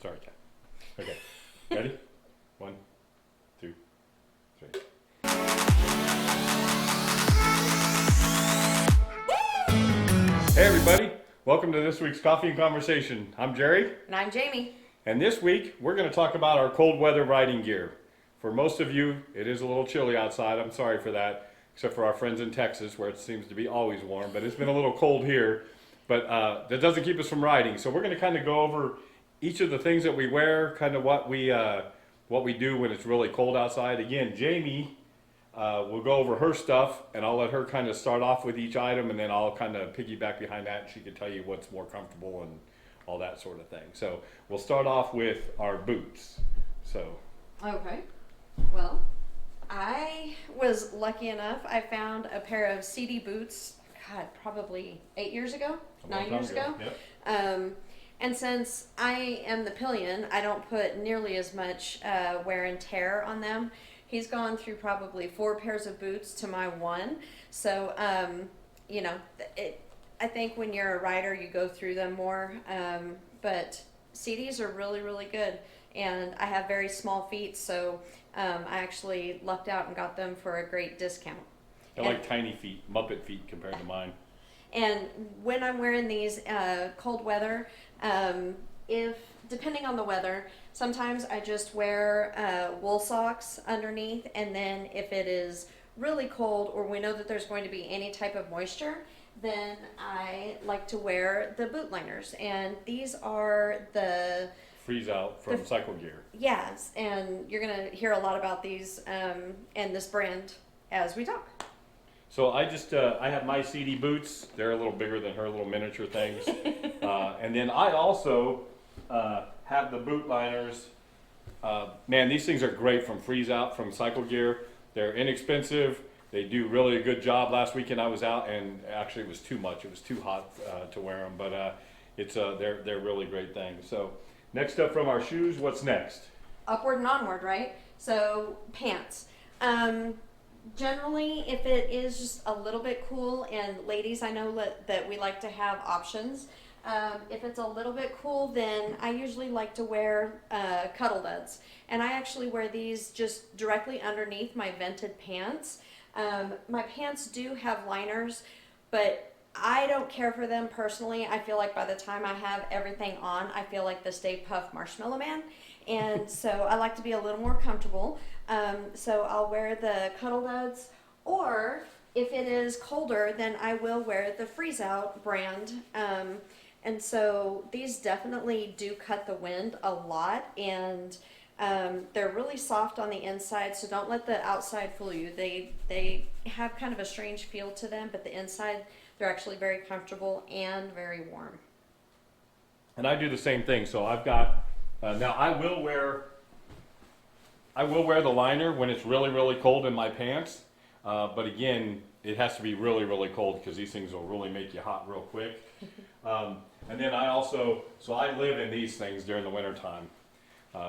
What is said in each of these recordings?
Sorry, Kat. Okay. Ready? 1, 2, 3. Hey everybody, welcome to this week's Coffee and Conversation. I'm Jerry, And I'm Jamie. and this week we're going to talk about our cold weather riding gear. For most of you, it is a little chilly outside. I'm sorry for that, except for our friends in Texas where it seems to be always warm, but it's been a little cold here. But that doesn't keep us from riding. So we're going to kind of go over each of the things that we wear, kind of what we do when it's really cold outside. Again, Jamie will go over her stuff, and I'll let her kind of start off with each item, and then I'll kind of piggyback behind that, and she can tell you what's more comfortable and all that sort of thing. So we'll start off with our boots. So Okay. Well, I was lucky enough. I found a pair of CD boots, God, probably 8 years ago, a long 9 time years ago. Yep. And since I am the pillion, I don't put nearly as much wear and tear on them. He's gone through probably 4 pairs of boots to my one. So, I think when you're a rider, you go through them more. But CDs are really, really good. And I have very small feet, so I actually lucked out and got them for a great discount. I like tiny feet, Muppet feet compared to mine. And when I'm wearing these cold weather, if depending on the weather, sometimes I just wear wool socks underneath, and then if it is really cold or we know that there's going to be any type of moisture, then I like to wear the boot liners. And these are the Freeze out from Cycle Gear. yes, and you're gonna hear a lot about these and this brand as we talk. So I have my CD boots. They're a little bigger than her little miniature things. And then I also have the boot liners. Man, these things are great from Freeze Out from Cycle Gear. They're inexpensive. They do really a good job. Last weekend I was out, and actually it was too much. It was too hot to wear them, but they're really great things. So next up from our shoes, what's next? Upward and onward, right? So pants. Generally, if it is just a little bit cool, and ladies, I know that we like to have options. If it's a little bit cool, then I usually like to wear cuddle duds. And I actually wear these just directly underneath my vented pants. My pants do have liners, but I don't care for them personally. I feel like by the time I have everything on, I feel like the Stay Puft Marshmallow Man. And so I like to be a little more comfortable. So I'll wear the cuddle duds, or if it is colder, then I will wear the Freeze Out brand. And so these definitely do cut the wind a lot, and they're really soft on the inside, so don't let the outside fool you. They have kind of a strange feel to them, but the inside, they're actually very comfortable and very warm. And I do the same thing. So I've got now I will wear the liner when it's really really cold in my pants. But again, it has to be really really cold because these things will really make you hot real quick. And then I live in these things during the winter time.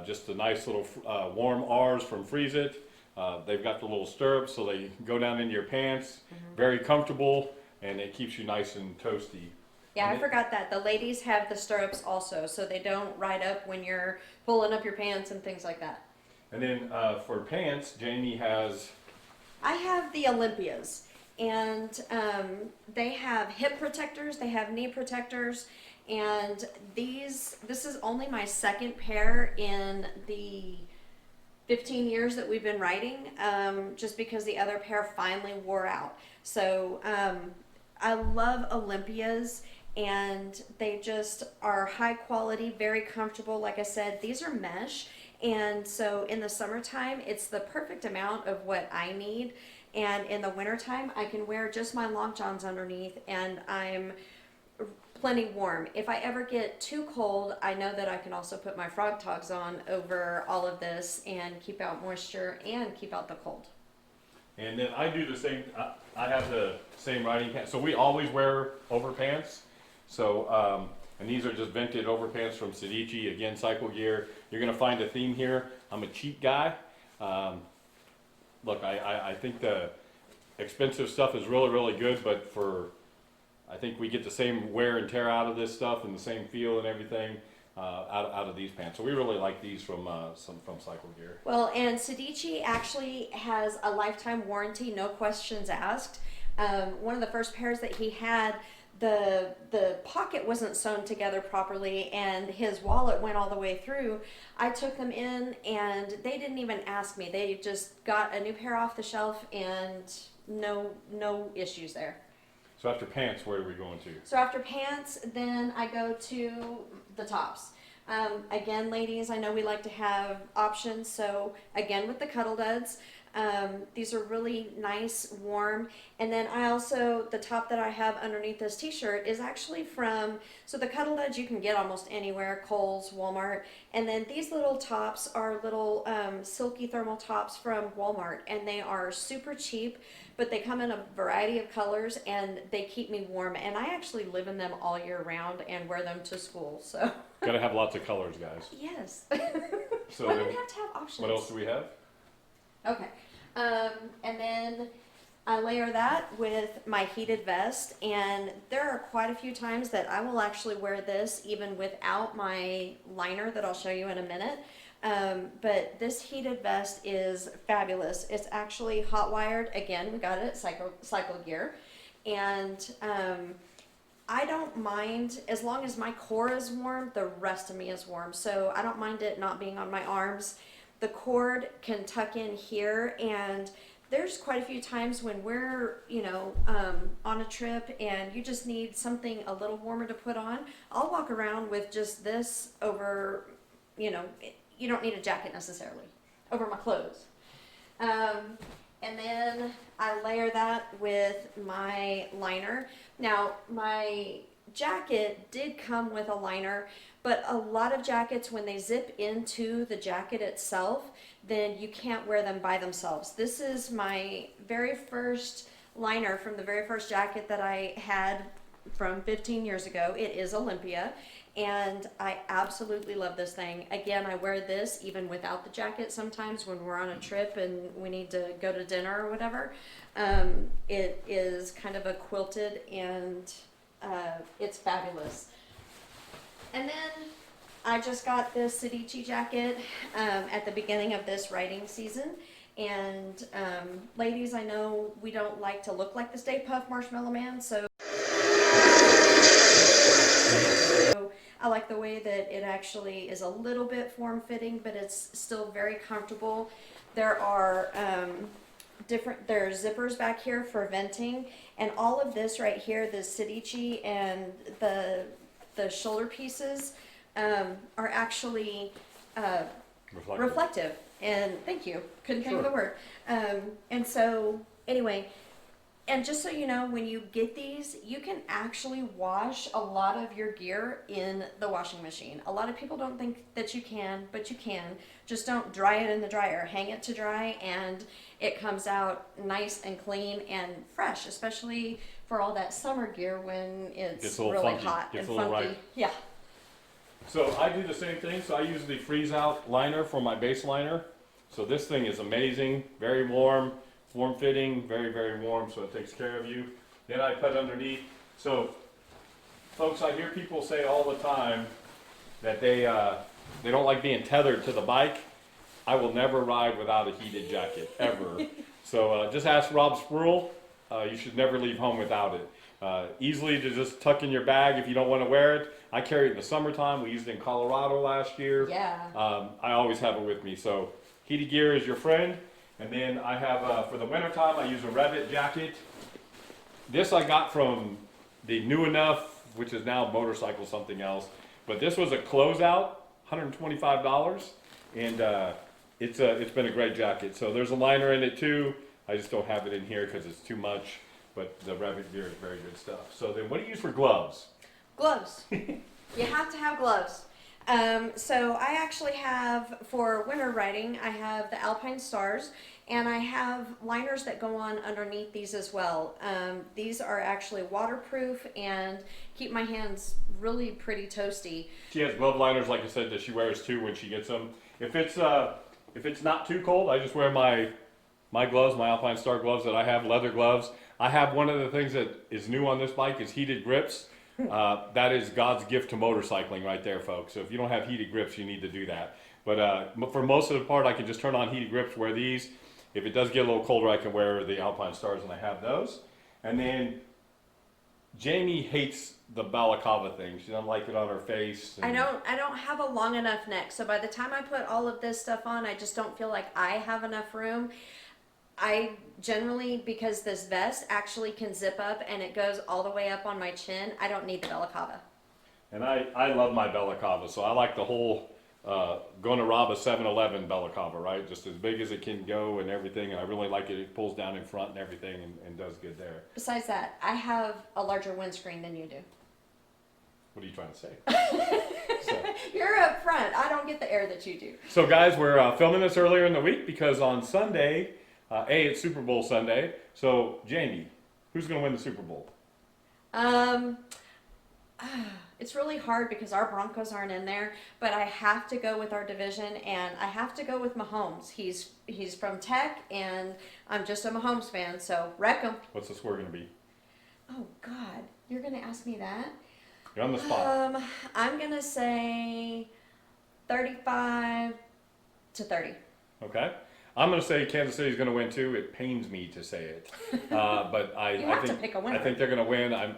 Just a nice little warm R's from Freeze It. They've got the little stirrups so they go down into your pants. Very comfortable, and it keeps you nice and toasty. Yeah, I forgot that. The ladies have the stirrups also, so they don't ride up when you're pulling up your pants and things like that. And then for pants, Jamie has. I have the Olympias, and they have hip protectors, they have knee protectors, and this is only my second pair in the 15 years that we've been riding, just because the other pair finally wore out. So I love Olympias, and they just are high quality, very comfortable. Like I said, these are mesh, and so in the summertime, it's the perfect amount of what I need. And in the wintertime, I can wear just my long johns underneath, and I'm plenty warm. If I ever get too cold, I know that I can also put my frog togs on over all of this and keep out moisture and keep out the cold. And then I do the same. I have the same riding pants. So we always wear overpants. So and these are just vented overpants from Sedici. Again, Cycle Gear. You're gonna find a theme here. I'm a cheap guy. Look, I think the expensive stuff is really really good, but I think we get the same wear and tear out of this stuff and the same feel and everything. out of these pants. So we really like these from Cycle Gear. Well, and Sedici actually has a lifetime warranty, no questions asked. One of the first pairs that he had, the pocket wasn't sewn together properly, and his wallet went all the way through. I took them in, and they didn't even ask me. They just got a new pair off the shelf, and no issues there. So after pants, where are we going to? So after pants, then I go to the tops. Again, ladies, I know we like to have options. So again, with the Cuddle Duds, these are really nice, warm. And then I also, the top that I have underneath this t-shirt is actually from, so the Cuddle Duds you can get almost anywhere, Kohl's, Walmart. And then these little tops are little silky thermal tops from Walmart, and they are super cheap, but they come in a variety of colors, and they keep me warm. And I actually live in them all year round and wear them to school, so. Gotta have lots of colors, guys. Yes. So Women then, have to have options. what else do we have? Okay. And then I layer that with my heated vest, and there are quite a few times that I will actually wear this even without my liner that I'll show you in a minute. But this heated vest is fabulous. It's actually hot wired. Again, we got it at Cycle Gear. And I don't mind, as long as my core is warm, the rest of me is warm. So I don't mind it not being on my arms. The cord can tuck in here, and there's quite a few times when we're, on a trip and you just need something a little warmer to put on. I'll walk around with just this over, you don't need a jacket necessarily, over my clothes. And then I layer that with my liner. Now, my jacket did come with a liner, but a lot of jackets, when they zip into the jacket itself, then you can't wear them by themselves. This is my very first liner from the very first jacket that I had from 15 years ago. It is Olympia, and I absolutely love this thing. Again, I wear this even without the jacket sometimes when we're on a trip and we need to go to dinner or whatever. It is kind of a quilted, and it's fabulous. And then I just got this Sedici jacket at the beginning of this writing season. And ladies, I know we don't like to look like the Stay Puft Marshmallow Man, so I like the way that it actually is a little bit form-fitting, but it's still very comfortable. There are there's zippers back here for venting, and all of this right here, the Sedici and the shoulder pieces are actually reflective. And thank you, couldn't think of the word. And so anyway, and just so you know, when you get these, you can actually wash a lot of your gear in the washing machine. A lot of people don't think that you can, but you can. Just don't dry it in the dryer. Hang it to dry, and it comes out nice and clean and fresh, especially for all that summer gear when it's really funky. hot Gets and a little funky. ripe. Yeah. So I do the same thing. So I use the freeze out liner for my base liner. So this thing is amazing, very warm, form fitting, very, very warm, so it takes care of you. Then I put underneath. So folks, I hear people say all the time that they don't like being tethered to the bike. I will never ride without a heated jacket, ever. So just ask Rob Spruill. You should never leave home without it. Easily to just tuck in your bag if you don't want to wear it. I carry it in the summertime. We used it in Colorado last year. Yeah. I always have it with me. So heated gear is your friend. And then I have, for the wintertime, I use a Revit jacket. This I got from the New Enough, which is now Motorcycle something else. But this was a closeout, $125. And it's been a great jacket. So there's a liner in it too. I just don't have it in here because it's too much. But the Revit gear is very good stuff. So then what do you use for gloves? Gloves. You have to have gloves. So I actually have, for winter riding, I have the Alpine Stars, and I have liners that go on underneath these as well. These are actually waterproof and keep my hands really pretty toasty. She has glove liners, like I said, that she wears too when she gets them. If it's not too cold, I just wear my gloves, my Alpine Star gloves that I have, leather gloves. I have one of the things that is new on this bike is heated grips. That is God's gift to motorcycling right there, folks. So if you don't have heated grips, you need to do that. But for most of the part, I can just turn on heated grips, wear these. If it does get a little colder, I can wear the Alpine Stars, and I have those. And then Jamie hates the balaclava thing. She doesn't like it on her face. I don't have a long enough neck, so by the time I put all of this stuff on, I just don't feel like I have enough room. I generally, because this vest actually can zip up and it goes all the way up on my chin, I don't need the balaclava. And I love my balaclava, so I like the whole going to rob a 7-Eleven balaclava, right? Just as big as it can go and everything. And I really like it. It pulls down in front and everything and does good there. Besides that, I have a larger windscreen than you do. What are you trying to say? So, You're up front. I don't get the air that you do. so guys, we're filming this earlier in the week because on Sunday, it's Super Bowl Sunday. So Jamie, who's going to win the Super Bowl? It's really hard because our Broncos aren't in there, but I have to go with our division, and I have to go with Mahomes. He's from Tech, and I'm just a Mahomes fan, so wreck him. What's the score going to be? Oh God, you're gonna ask me that? You're on the spot. I'm gonna say 35-30. Okay. I'm going to say Kansas City's going to win too. It pains me to say it, but You have to pick a winner. I think they're going to win. I'm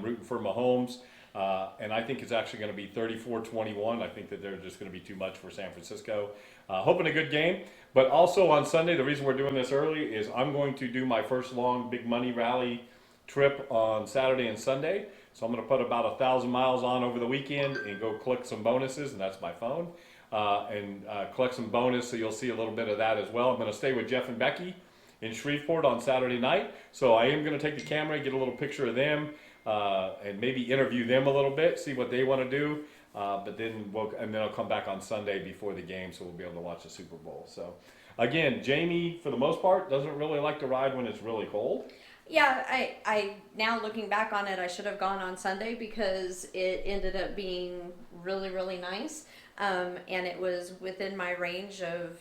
rooting for Mahomes, and I think it's actually going to be 34-21. I think that they're just going to be too much for San Francisco. Hoping a good game, but also on Sunday, the reason we're doing this early is I'm going to do my first long big money rally trip on Saturday and Sunday. So I'm going to put about 1,000 miles on over the weekend and go collect some bonuses, and that's my phone. And collect some bonus, so you'll see a little bit of that as well. I'm going to stay with Jeff and Becky in Shreveport on Saturday night, so I am going to take the camera, get a little picture of them, and maybe interview them a little bit, see what they want to do. But then I'll come back on Sunday before the game, so we'll be able to watch the Super Bowl. So again, Jamie, for the most part, doesn't really like to ride when it's really cold. Yeah, I now looking back on it, I should have gone on Sunday because it ended up being really, really nice. And it was within my range of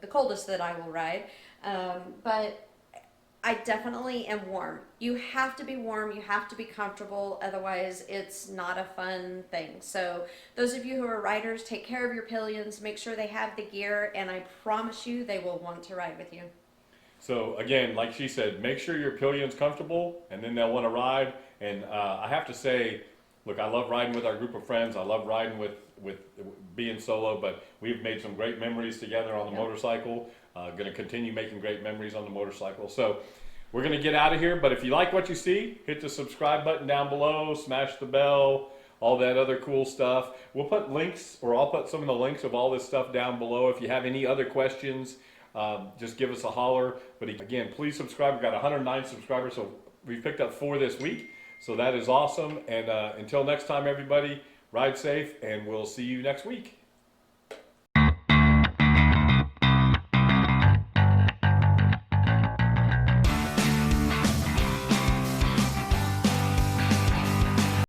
the coldest that I will ride. But I definitely am warm. You have to be warm, you have to be comfortable, otherwise it's not a fun thing. So those of you who are riders, take care of your pillions, make sure they have the gear, and I promise you they will want to ride with you. So again, like she said, make sure your pillion's comfortable, and then they'll want to ride. And I have to say, look, I love riding with our group of friends. I love riding with being solo, but we've made some great memories together on the motorcycle. Going to continue making great memories on the motorcycle. So we're going to get out of here, but if you like what you see, hit the subscribe button down below, smash the bell, all that other cool stuff. We'll put links, or I'll put some of the links of all this stuff down below. If you have any other questions, just give us a holler. But again, please subscribe. We've got 109 subscribers, so we've picked up 4 this week. So that is awesome. And until next time, everybody, ride safe, and we'll see you next week.